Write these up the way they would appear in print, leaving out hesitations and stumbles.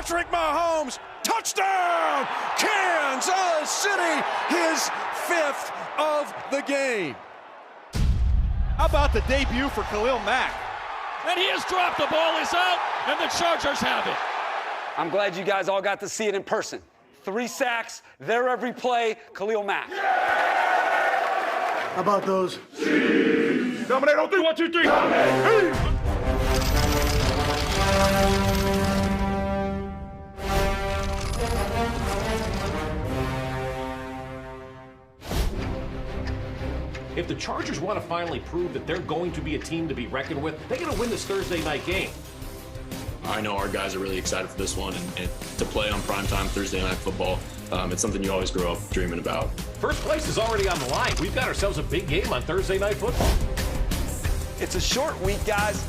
Patrick Mahomes, touchdown! Kansas City, his 5th of the game. How about the debut for Khalil Mack? And he has dropped the ball, is out, and the Chargers have it. I'm glad you guys all got to see it in person. 3 sacks, there every play, Khalil Mack. How about those? Dominate on 3, 1, 2, 3. Hey! If the Chargers want to finally prove that they're going to be a team to be reckoned with, they got to win this Thursday night game. I know our guys are really excited for this one, and to play on primetime Thursday night football, it's something you always grow up dreaming about. First place is already on the line. We've got ourselves a big game on Thursday night football. It's a short week, guys,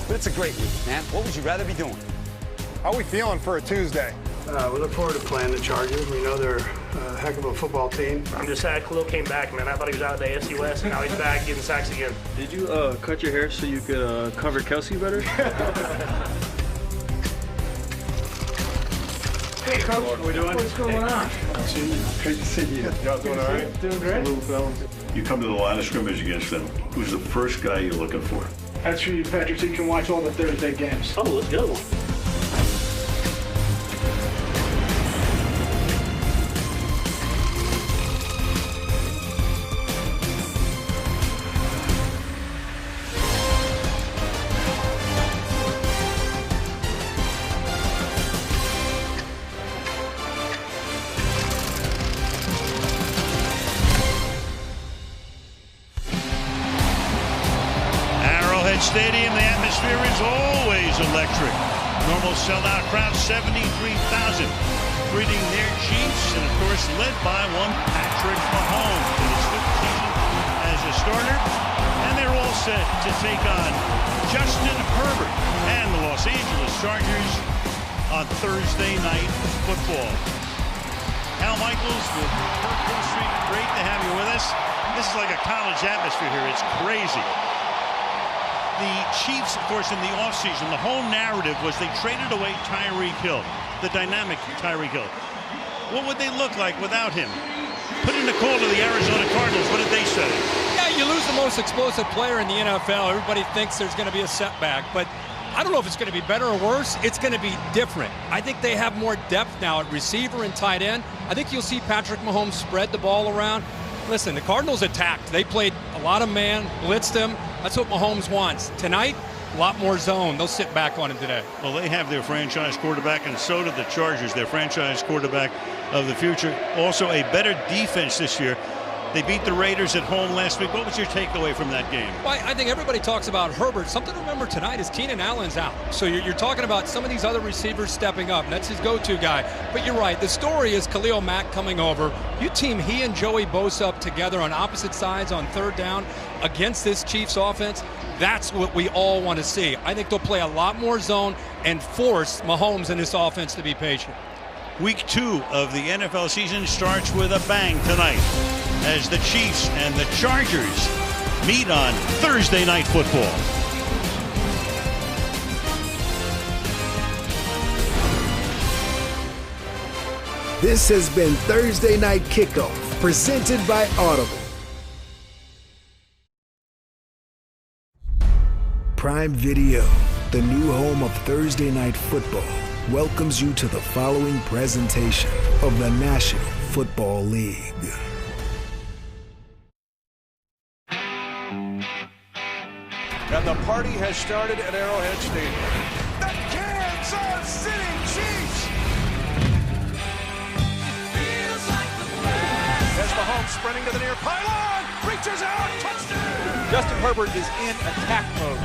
but it's a great week, man. What would you rather be doing? How are we feeling for a Tuesday? We look forward to playing the Chargers. We know they're a heck of a football team. I'm just sad Khalil came back, man. I thought he was out of the AFC West, and now he's back getting sacks again. Did you cut your hair so you could cover Kelsey better? Hey, Coach. What are we doing? What's going on? Great to see you. Y'all doing all right? Doing great. You come to the line of scrimmage against them. Who's the first guy you're looking for? That's for you, Patrick, so you can watch all the Thursday games. Oh, let's go. Stadium, the atmosphere is always electric. Normal sellout crowd, 73,000, greeting their Chiefs, and of course led by one Patrick Mahomes in his 5th season as a starter. And they're all set to take on Justin Herbert and the Los Angeles Chargers on Thursday night football. Al Michaels with Purple Street, great to have you with us. This is like a college atmosphere here. It's crazy. The Chiefs, of course, in the offseason, the whole narrative was they traded away Tyreek Hill, the dynamic Tyreek Hill. What would they look like without him? Put in the call to the Arizona Cardinals. What did they say? Yeah, you lose the most explosive player in the NFL. Everybody thinks there's going to be a setback, but I don't know if it's going to be better or worse. It's going to be different. I think they have more depth now at receiver and tight end. I think you'll see Patrick Mahomes spread the ball around. Listen, the Cardinals attacked. They played a lot of man, blitzed him. That's what Mahomes wants. Tonight, a lot more zone. They'll sit back on him today. Well, they have their franchise quarterback, and so do the Chargers, their franchise quarterback of the future. Also a better defense this year. They beat the Raiders at home last week. What was your takeaway from that game? Well, I think everybody talks about Herbert. Something to remember tonight is Keenan Allen's out. So you're talking about some of these other receivers stepping up. And that's his go-to guy. But you're right. The story is Khalil Mack coming over. You team he and Joey Bosa up together on opposite sides on 3rd down against this Chiefs offense. That's what we all want to see. I think they'll play a lot more zone and force Mahomes and this offense to be patient. Week 2 of the NFL season starts with a bang tonight as the Chiefs and the Chargers meet on Thursday Night Football. This has been Thursday Night Kickoff, presented by Audible. Prime Video, the new home of Thursday Night Football, welcomes you to the following presentation of the National Football League. And the party has started at Arrowhead Stadium. The Kansas City Chiefs! As Mahomes sprinting to the near pylon, reaches out, touchdown! Justin Herbert is in attack mode.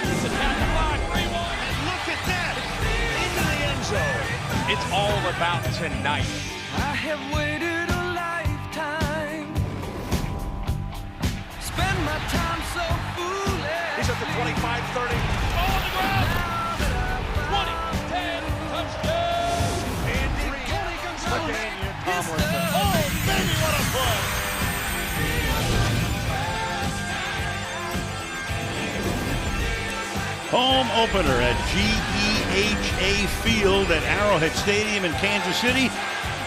It's attack the block, rewind, and look at that! Into the end zone. It's all about tonight. I have waited a lifetime. Spend my time so foolish. He's at the 25-30. On the ground. 20, 10, touchdown. Andy LaDainian Tomlinson. Oh, baby, what a play. home opener at GEHA Field at Arrowhead Stadium in Kansas City.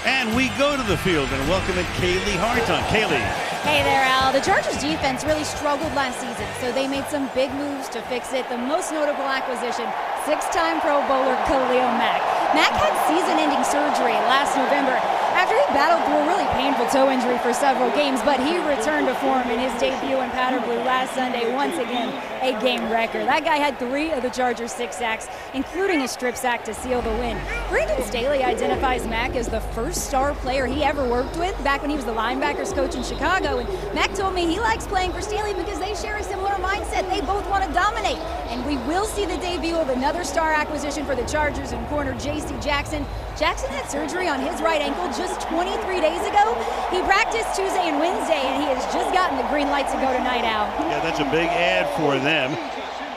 And we go to the field and welcome in Kaylee Harton. Kaylee. Hey there, Al. The Chargers defense really struggled last season, so they made some big moves to fix it. The most notable acquisition, 6-time Pro Bowler Khalil Mack. Mack had season-ending surgery last November after he battled through a really painful toe injury for several games, but he returned to form in his debut in powder blue last Sunday, once again a game record. That guy had 3 of the Chargers' 6 sacks, including a strip sack to seal the win. Brandon Staley identifies Mack as the first star player he ever worked with back when he was the linebackers coach in Chicago, and Mack told me he likes playing for Staley because they share a similar mindset. They both want to dominate, and we will see the debut of another star acquisition for the Chargers in corner J.C. Jackson. Jackson had surgery on his right ankle just 23 days ago. He practiced Tuesday and Wednesday, and he has just gotten the green light to go tonight, Al. Yeah, that's a big add for them.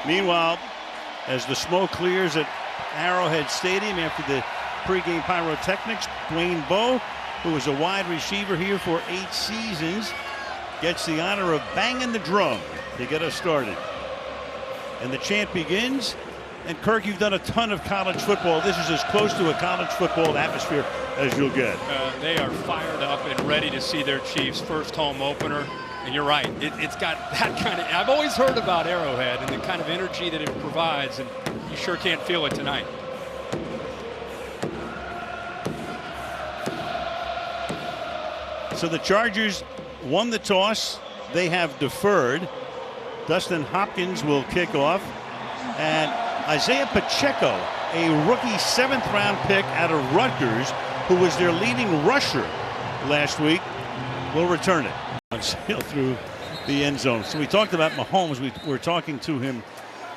Meanwhile, as the smoke clears at Arrowhead Stadium after the pregame pyrotechnics, Dwayne Bowe, who was a wide receiver here for 8 seasons, gets the honor of banging the drum to get us started. And the chant begins. And Kirk, you've done a ton of college football. This is as close to a college football atmosphere as you'll get. They are fired up and ready to see their Chiefs' first home opener. And you're right, it's got that kind of, I've always heard about Arrowhead and the kind of energy that it provides, and you sure can't feel it tonight. So the Chargers won the toss. They have deferred. Dustin Hopkins will kick off. And Isaiah Pacheco, a rookie 7th-round pick out of Rutgers, who was their leading rusher last week, will return it. On sail through the end zone. So we talked about Mahomes. We were talking to him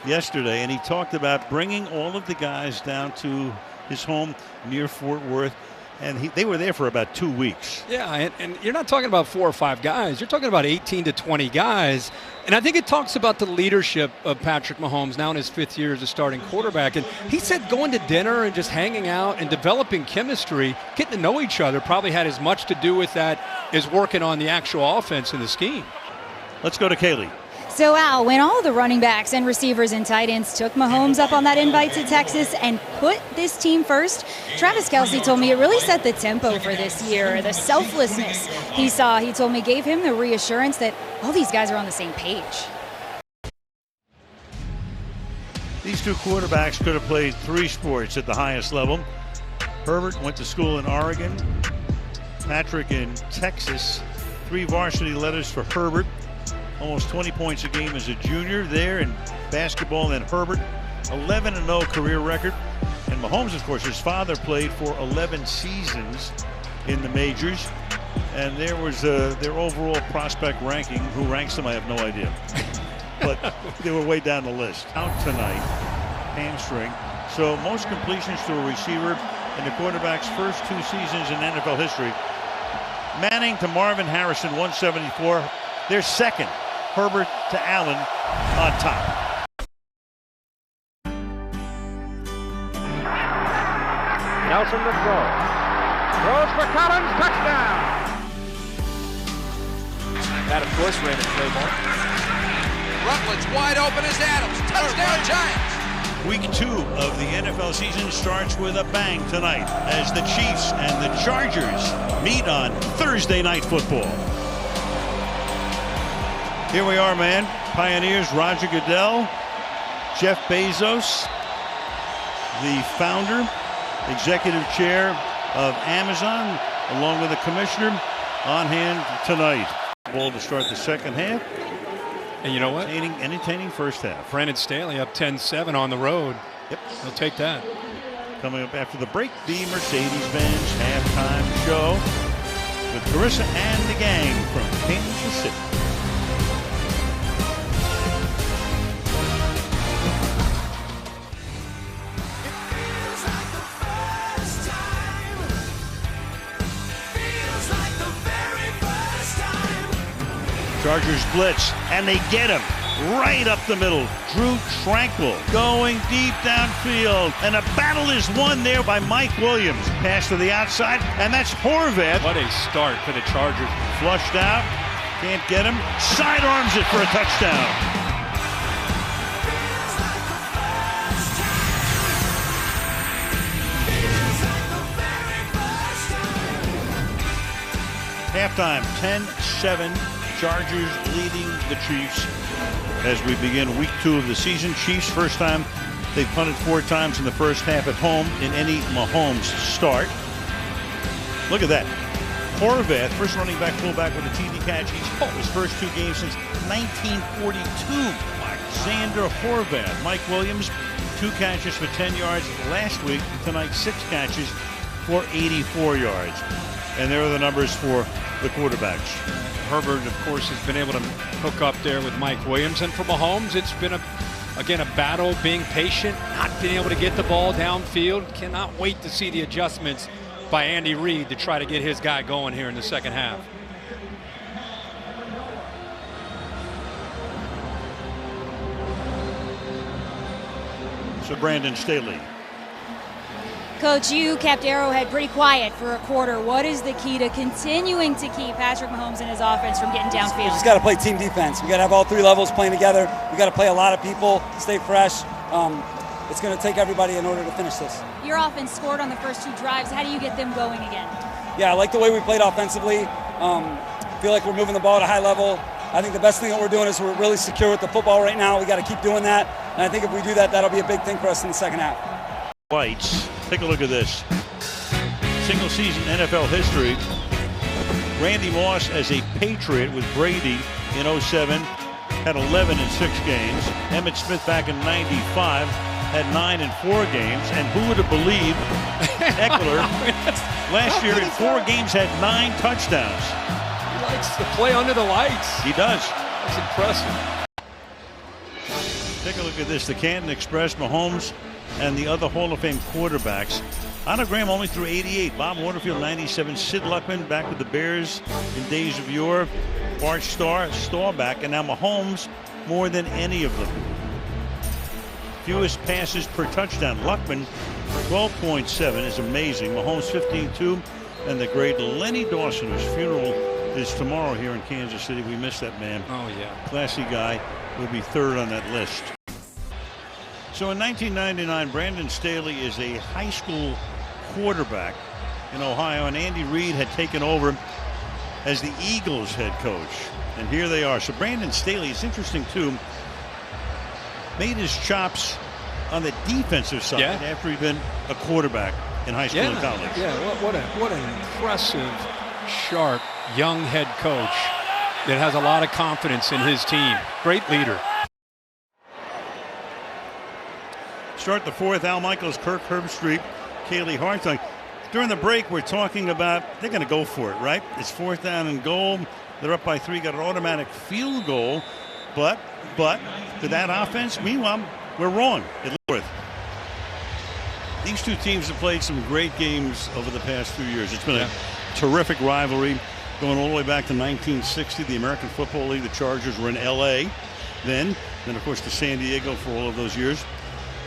yesterday, and he talked about bringing all of the guys down to his home near Fort Worth. And they were there for about 2 weeks. Yeah, and you're not talking about 4 or 5 guys. You're talking about 18 to 20 guys. And I think it talks about the leadership of Patrick Mahomes now in his 5th year as a starting quarterback. And he said going to dinner and just hanging out and developing chemistry, getting to know each other, probably had as much to do with that as working on the actual offense and the scheme. Let's go to Kaylee. So, Al, when all the running backs and receivers and tight ends took Mahomes up on that invite to Texas and put this team first, Travis Kelce told me it really set the tempo for this year. The selflessness he saw, he told me, gave him the reassurance that all these guys are on the same page. These 2 quarterbacks could have played 3 sports at the highest level. Herbert went to school in Oregon. Patrick in Texas. 3 varsity letters for Herbert. Almost 20 points a game as a junior there in basketball. And Herbert, 11-0 career record. And Mahomes, of course, his father played for 11 seasons in the majors. And there was their overall prospect ranking. Who ranks them, I have no idea. But they were way down the list. Out tonight, hamstring. So most completions to a receiver in the quarterback's first 2 seasons in NFL history. Manning to Marvin Harrison, 174. They're second. Herbert to Allen on top. Nelson to throw. Throws for Collins, touchdown. That, of course, Raymond Claymore. Rutledge wide open as Adams. Touchdown Giants. Week 2 of the NFL season starts with a bang tonight as the Chiefs and the Chargers meet on Thursday Night Football. Here we are, man. Pioneers Roger Goodell, Jeff Bezos, the founder, executive chair of Amazon, along with the commissioner, on hand tonight. Ball to start the second half. And you know what? Entertaining first half. Brandon Staley up 10-7 on the road. Yep. He'll take that. Coming up after the break, the Mercedes-Benz halftime show with Carissa and the gang from Kansas City. Chargers blitz, and they get him right up the middle. Drew Tranquil going deep downfield, and a battle is won there by Mike Williams. Pass to the outside, and that's Horvath. What a start for the Chargers. Flushed out, can't get him. Sidearms it for a touchdown. halftime, 10-7. Chargers leading the Chiefs as we begin week 2 of the season. Chiefs, first time they've punted 4 times in the first half at home in any Mahomes start. Look at that. Horvath, first running back, fullback with a TD catch. His first 2 games since 1942. Xander Horvath. Mike Williams, 2 catches for 10 yards last week. Tonight, 6 catches for 84 yards. And there are the numbers for the quarterbacks. Herbert, of course, has been able to hook up there with Mike Williams. And for Mahomes, it's been, again, a battle, being patient, not being able to get the ball downfield. Cannot wait to see the adjustments by Andy Reid to try to get his guy going here in the second half. So Brandon Staley. Coach, you kept Arrowhead pretty quiet for a quarter. What is the key to continuing to keep Patrick Mahomes and his offense from getting downfield? We just got to play team defense. We got to have all 3 levels playing together. We got to play a lot of people, stay fresh. It's going to take everybody in order to finish this. Your offense scored on the first 2 drives. How do you get them going again? Yeah, I like the way we played offensively. Feel like we're moving the ball at a high level. I think the best thing that we're doing is we're really secure with the football right now. We got to keep doing that. And I think if we do that, that'll be a big thing for us in the second half. Lights. Take a look at this. Single season NFL history. Randy Moss as a Patriot with Brady in 07 had 11 in 6 games. Emmitt Smith back in 95 had 9 in 4 games. And who would have believed Eckler last year in 4 games had 9 touchdowns. He likes to play under the lights. He does. That's impressive. Take a look at this. The Canton Express, Mahomes, and the other Hall of Fame quarterbacks. Otto Graham only threw 88. Bob Waterfield 97. Sid Luckman back with the Bears in days of yore. Bart Starr, back, and now Mahomes more than any of them. Fewest passes per touchdown. Luckman 12.7 is amazing. Mahomes 15.2, and the great Lenny Dawson, whose funeral is tomorrow here in Kansas City. We miss that man. Oh yeah, classy guy. Will be 3rd on that list. So in 1999, Brandon Staley is a high school quarterback in Ohio, and Andy Reid had taken over as the Eagles head coach. And here they are. So Brandon Staley, it's interesting too, made his chops on the defensive side after he'd been a quarterback in high school and college. Yeah, what an impressive, sharp, young head coach that has a lot of confidence in his team. Great leader. Start the 4th. Al Michaels, Kirk Herbstreit, Kaylee Hartung. During the break, we're talking about they're going to go for it, right? It's 4th down and goal. They're up by 3, got an automatic field goal. But with that offense, meanwhile, we're wrong at North. These 2 teams have played some great games over the past few years. It's been a terrific rivalry going all the way back to 1960, the American Football League. The Chargers were in LA then, of course, to San Diego for all of those years.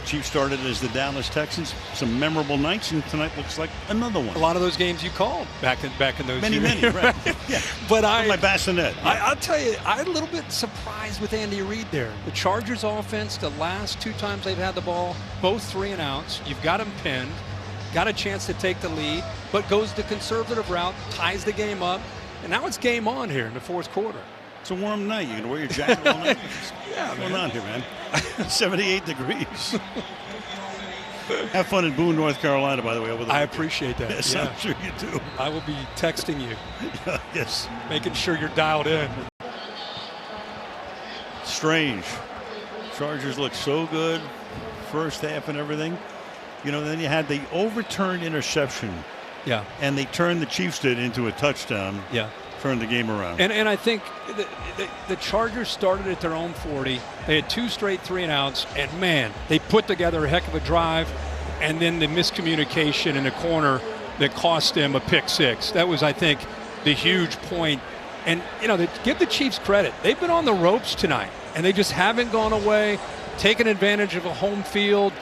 Chiefs started as the Dallas Texans. Some memorable nights, and tonight looks like another one. A lot of those games you called back in those many, years. Right. Yeah. But my bassinet. I'll tell you, I'm a little bit surprised with Andy Reid there. The Chargers offense, the last 2 times they've had the ball, both 3 and outs. You've got them pinned, got a chance to take the lead, but goes the conservative route, ties the game up, and now it's game on here in the 4th quarter. It's a warm night. You can wear your jacket all night. What's going on here, man? 78 degrees. Have fun in Boone, North Carolina, by the way. Over the I appreciate that. Yes, I'm sure you do. I will be texting you. Yes. Making sure you're dialed in. Strange. Chargers look so good. First half and everything. You know, then you had the overturned interception. Yeah. And they turned, the Chiefs did, into a touchdown. Yeah. Turned the game around. And I think the Chargers started at their own 40. They had 2 straight 3 and outs, and man, they put together a heck of a drive, and then the miscommunication in the corner that cost them a pick 6. That was, I think, the huge point. And, you know, they give the Chiefs credit. They've been on the ropes tonight, and they just haven't gone away, taken advantage of a home field.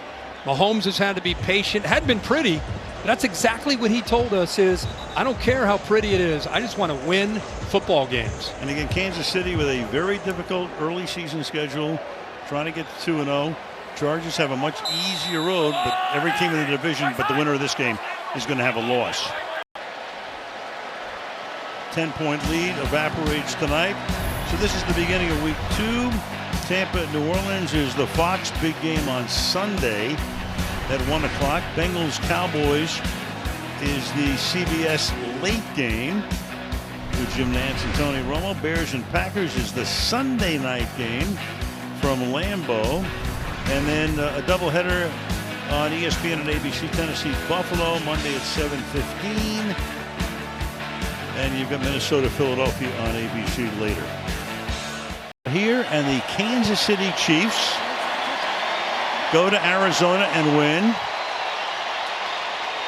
Mahomes has had to be patient. Hadn't been pretty. That's exactly what he told us is, I don't care how pretty it is. I just want to win football games. And again, Kansas City with a very difficult early season schedule, trying to get to 2-0. Chargers have a much easier road, but every team in the division, but the winner of this game is going to have a loss. 10-point lead evaporates tonight. So this is the beginning of week 2. Tampa at New Orleans is the Fox big game on Sunday at 1 o'clock. Bengals Cowboys is the CBS late game with Jim Nantz and Tony Romo. Bears and Packers is the Sunday night game from Lambeau. And then a doubleheader on ESPN and ABC, Tennessee Buffalo Monday at 7:15. And you've got Minnesota Philadelphia on ABC later. Here, and the Kansas City Chiefs go to Arizona and win.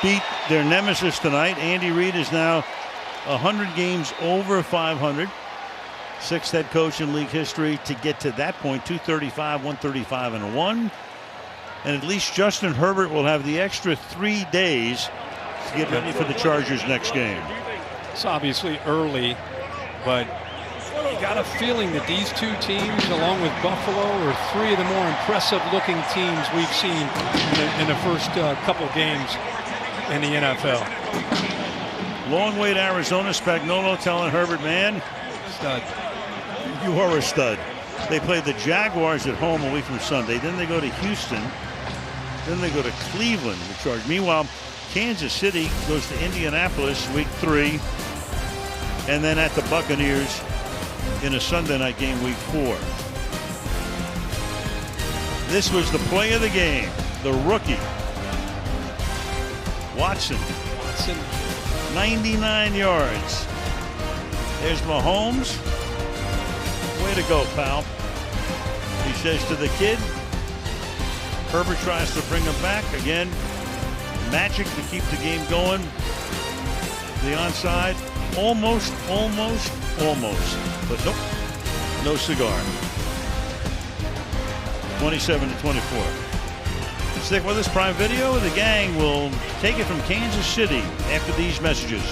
Beat their nemesis tonight. Andy Reid is now 100 games over 500. Sixth head coach in league history to get to that point. 235, 135, and 1. And at least Justin Herbert will have the extra 3 days to get ready for the Chargers next game. It's obviously early, but you got a feeling that these two teams, along with Buffalo, are 3 of the more impressive-looking teams we've seen in the first couple games in the NFL. Long way to Arizona. Spagnuolo telling Herbert, man, stud. You are a stud. They play the Jaguars at home a week from Sunday. Then they go to Houston. Then they go to Cleveland, the Chargers. Meanwhile, Kansas City goes to Indianapolis week 3. And then at the Buccaneers in a Sunday night game week 4. This was the play of the game. The rookie, Watson, 99 yards. There's Mahomes. Way to go, pal. He says to the kid. Herbert tries to bring him back. Again, magic to keep the game going. The onside. Almost. But nope. No cigar. 27-24. Stick with us. Prime Video. The gang will take it from Kansas City after these messages.